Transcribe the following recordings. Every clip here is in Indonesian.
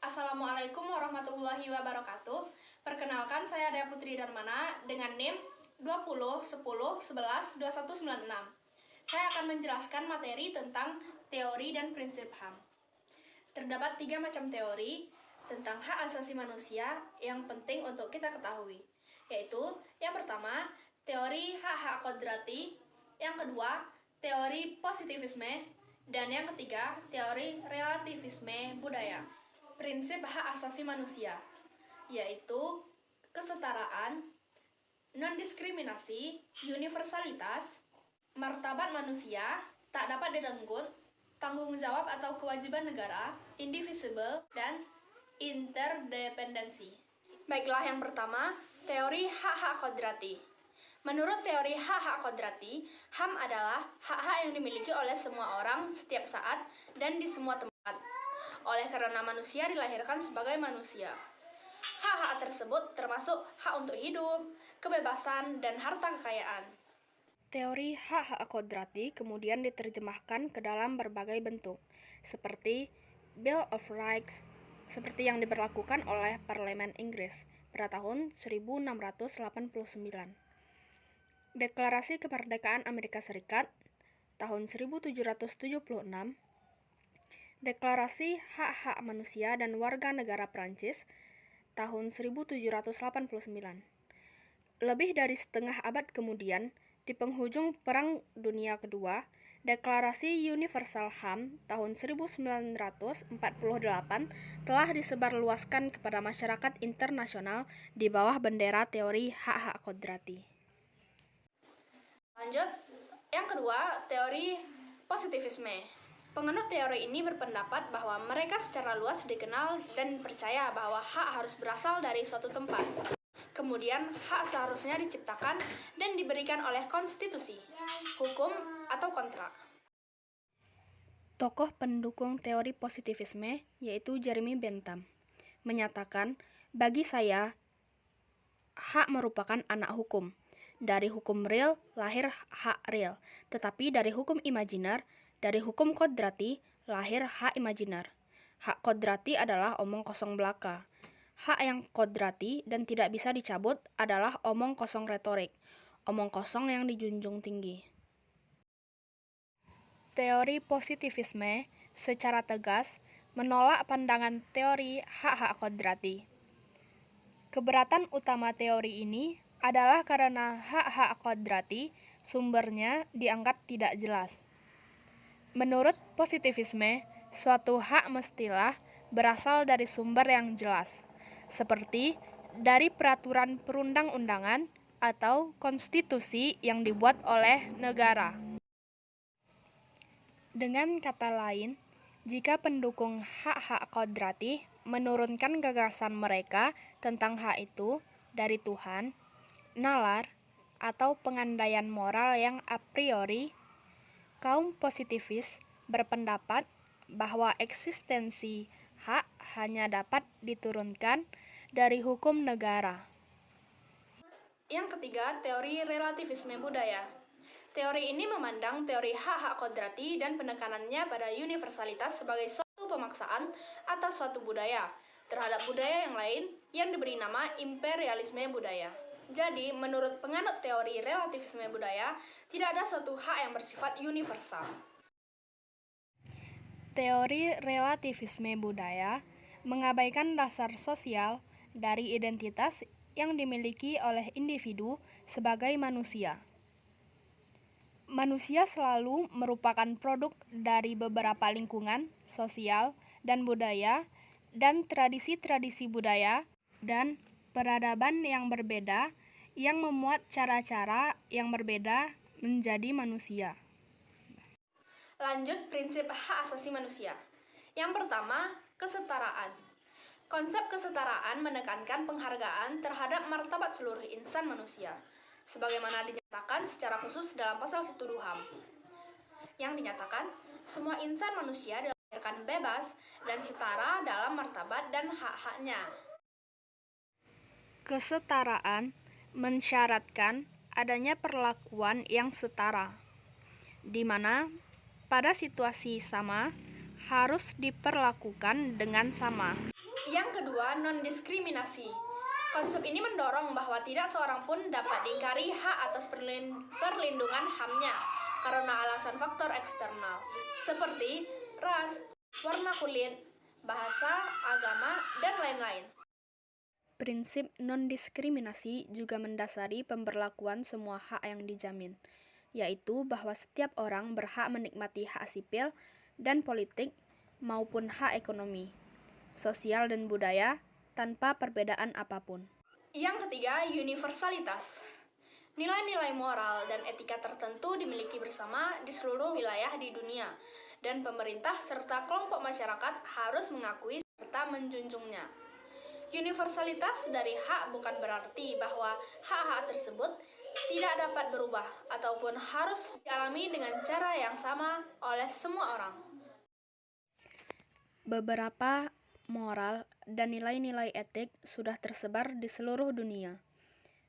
Assalamualaikum warahmatullahi wabarakatuh. Perkenalkan, saya Dea Putri Darmana dengan NIM 20 10 11 2196. Saya akan menjelaskan materi tentang teori dan prinsip HAM. Terdapat 3 macam teori tentang hak asasi manusia yang penting untuk kita ketahui, yaitu yang pertama, teori hak-hak kodrati, yang kedua, teori positivisme, dan yang ketiga, teori relativisme budaya. Prinsip hak asasi manusia, yaitu kesetaraan, non-diskriminasi, universalitas, martabat manusia, tak dapat direnggut, tanggung jawab atau kewajiban negara, indivisible, dan interdependensi. Baiklah, yang pertama, teori hak-hak kodrati. Menurut teori hak-hak kodrati, HAM adalah hak-hak yang dimiliki oleh semua orang setiap saat dan di semua tempat. Oleh karena manusia dilahirkan sebagai manusia. Hak-hak tersebut termasuk hak untuk hidup, kebebasan, dan harta kekayaan. Teori hak-hak kodrati kemudian diterjemahkan ke dalam berbagai bentuk, seperti Bill of Rights, seperti yang diberlakukan oleh Parlemen Inggris pada tahun 1689. Deklarasi Kemerdekaan Amerika Serikat tahun 1776, Deklarasi Hak-Hak Manusia dan Warga Negara Prancis tahun 1789. Lebih dari setengah abad kemudian, di penghujung Perang Dunia Kedua, Deklarasi Universal HAM tahun 1948 telah disebarluaskan kepada masyarakat internasional di bawah bendera teori hak-hak kodrati. Lanjut, yang kedua, teori positivisme. Penganut teori ini berpendapat bahwa mereka secara luas dikenal dan percaya bahwa hak harus berasal dari suatu tempat. Kemudian, hak seharusnya diciptakan dan diberikan oleh konstitusi, hukum, atau kontrak. Tokoh pendukung teori positivisme, yaitu Jeremy Bentham, menyatakan, bagi saya, hak merupakan anak hukum. Dari hukum real lahir hak real, tetapi dari hukum imajiner, dari hukum kodrati, lahir hak imajiner. Hak kodrati adalah omong kosong belaka. Hak yang kodrati dan tidak bisa dicabut adalah omong kosong retorik, omong kosong yang dijunjung tinggi. Teori positivisme secara tegas menolak pandangan teori hak-hak kodrati. Keberatan utama teori ini adalah karena hak-hak kodrati sumbernya dianggap tidak jelas. Menurut positivisme, suatu hak mestilah berasal dari sumber yang jelas, seperti dari peraturan perundang-undangan atau konstitusi yang dibuat oleh negara. Dengan kata lain, jika pendukung hak-hak kodrati menurunkan gagasan mereka tentang hak itu dari Tuhan, nalar, atau pengandaian moral yang a priori, kaum positivis berpendapat bahwa eksistensi hak hanya dapat diturunkan dari hukum negara. Yang ketiga, teori relativisme budaya. Teori ini memandang teori hak-hak kodrati dan penekanannya pada universalitas sebagai suatu pemaksaan atas suatu budaya terhadap budaya yang lain yang diberi nama imperialisme budaya. Jadi, menurut penganut teori relativisme budaya, tidak ada suatu hak yang bersifat universal. Teori relativisme budaya mengabaikan dasar sosial dari identitas yang dimiliki oleh individu sebagai manusia. Manusia selalu merupakan produk dari beberapa lingkungan, sosial, dan budaya, dan tradisi-tradisi budaya, dan peradaban yang berbeda yang memuat cara-cara yang berbeda menjadi manusia. Lanjut, prinsip hak asasi manusia. Yang pertama, kesetaraan. Konsep kesetaraan menekankan penghargaan terhadap martabat seluruh insan manusia, sebagaimana dinyatakan secara khusus dalam pasal 1 HAM, yang dinyatakan semua insan manusia dilahirkan bebas dan setara dalam martabat dan hak-haknya. Kesetaraan mensyaratkan adanya perlakuan yang setara, di mana pada situasi sama harus diperlakukan dengan sama. Yang kedua, non-diskriminasi. Konsep ini mendorong bahwa tidak seorang pun dapat diingkari hak atas perlindungan HAM-nya karena alasan faktor eksternal, seperti ras, warna kulit, bahasa, agama, dan lain-lain. Prinsip non-diskriminasi juga mendasari pemberlakuan semua hak yang dijamin, yaitu bahwa setiap orang berhak menikmati hak sipil dan politik maupun hak ekonomi, sosial dan budaya tanpa perbedaan apapun. Yang ketiga, universalitas. Nilai-nilai moral dan etika tertentu dimiliki bersama di seluruh wilayah di dunia, dan pemerintah serta kelompok masyarakat harus mengakui serta menjunjungnya. Universalitas dari hak bukan berarti bahwa hak-hak tersebut tidak dapat berubah ataupun harus dialami dengan cara yang sama oleh semua orang. Beberapa moral dan nilai-nilai etik sudah tersebar di seluruh dunia.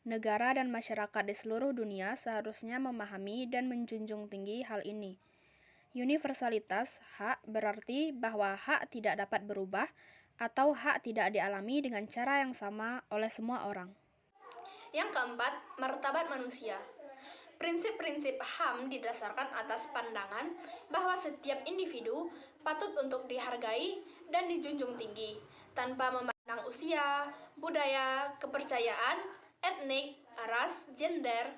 Negara dan masyarakat di seluruh dunia seharusnya memahami dan menjunjung tinggi hal ini. Universalitas hak berarti bahwa hak tidak dapat berubah atau hak tidak dialami dengan cara yang sama oleh semua orang. Yang keempat, martabat manusia. Prinsip-prinsip HAM didasarkan atas pandangan bahwa setiap individu patut untuk dihargai dan dijunjung tinggi, tanpa memandang usia, budaya, kepercayaan, etnik, ras, gender,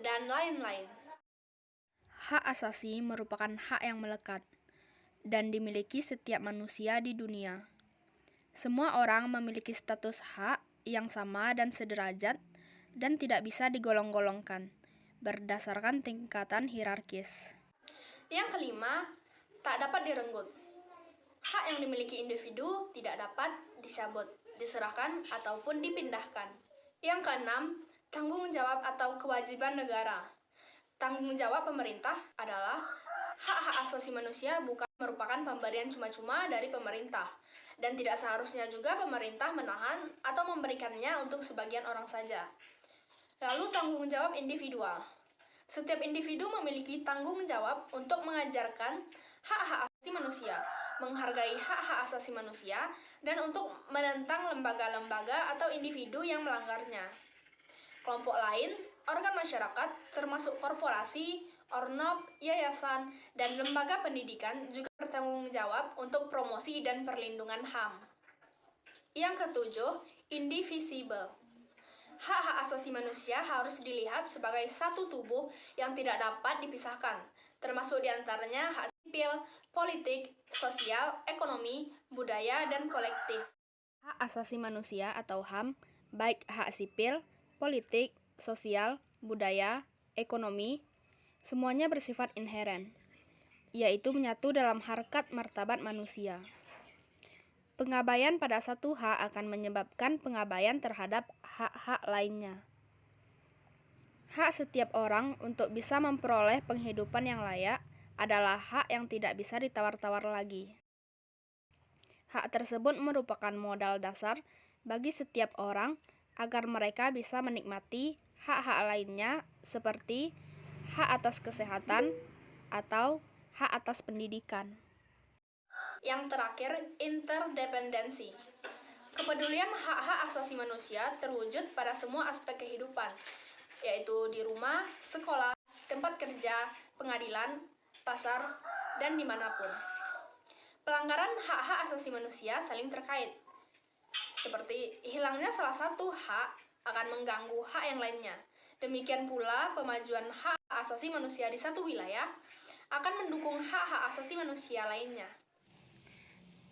dan lain-lain. Hak asasi merupakan hak yang melekat dan dimiliki setiap manusia di dunia. Semua orang memiliki status hak yang sama dan sederajat dan tidak bisa digolong-golongkan berdasarkan tingkatan hierarkis. Yang kelima, tak dapat direnggut. Hak yang dimiliki individu tidak dapat dicabut, diserahkan, ataupun dipindahkan. Yang keenam, tanggung jawab atau kewajiban negara. Tanggung jawab pemerintah adalah hak-hak asasi manusia bukan merupakan pemberian cuma-cuma dari pemerintah, dan tidak seharusnya juga pemerintah menahan atau memberikannya untuk sebagian orang saja. Lalu tanggung jawab individual. Setiap individu memiliki tanggung jawab untuk mengajarkan hak-hak asasi manusia, menghargai hak-hak asasi manusia, dan untuk menentang lembaga-lembaga atau individu yang melanggarnya. Kelompok lain, organ masyarakat, termasuk korporasi, ornop, yayasan, dan lembaga pendidikan juga bertanggung jawab untuk promosi dan perlindungan HAM. Yang ketujuh, indivisible. Hak-hak asasi manusia harus dilihat sebagai satu tubuh yang tidak dapat dipisahkan, termasuk diantaranya hak sipil, politik, sosial, ekonomi, budaya, dan kolektif. Hak asasi manusia atau HAM, baik hak sipil, politik, sosial, budaya, ekonomi, semuanya bersifat inheren, yaitu menyatu dalam harkat martabat manusia. Pengabaian pada satu hak akan menyebabkan pengabaian terhadap hak-hak lainnya. Hak setiap orang untuk bisa memperoleh penghidupan yang layak adalah hak yang tidak bisa ditawar-tawar lagi. Hak tersebut merupakan modal dasar bagi setiap orang agar mereka bisa menikmati hak-hak lainnya seperti hak atas kesehatan atau hak atas pendidikan. Yang terakhir, interdependensi. Kepedulian hak-hak asasi manusia terwujud pada semua aspek kehidupan, yaitu di rumah, sekolah, tempat kerja, pengadilan, pasar, dan dimanapun. Pelanggaran hak-hak asasi manusia saling terkait, seperti hilangnya salah satu hak akan mengganggu hak yang lainnya. Demikian pula pemajuan hak asasi manusia di satu wilayah akan mendukung hak-hak asasi manusia lainnya.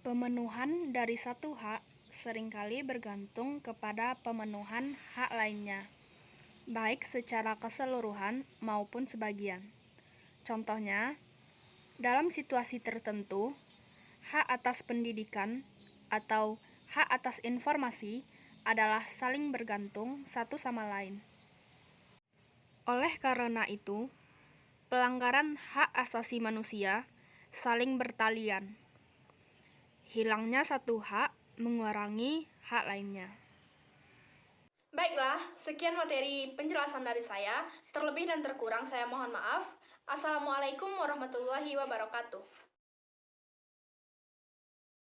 Pemenuhan dari satu hak seringkali bergantung kepada pemenuhan hak lainnya, baik secara keseluruhan maupun sebagian. Contohnya, dalam situasi tertentu, hak atas pendidikan atau hak atas informasi adalah saling bergantung satu sama lain. Oleh karena itu, pelanggaran hak asasi manusia saling bertalian. Hilangnya satu hak mengurangi hak lainnya. Baiklah, sekian materi penjelasan dari saya. Terlebih dan terkurang saya mohon maaf. Assalamualaikum warahmatullahi wabarakatuh.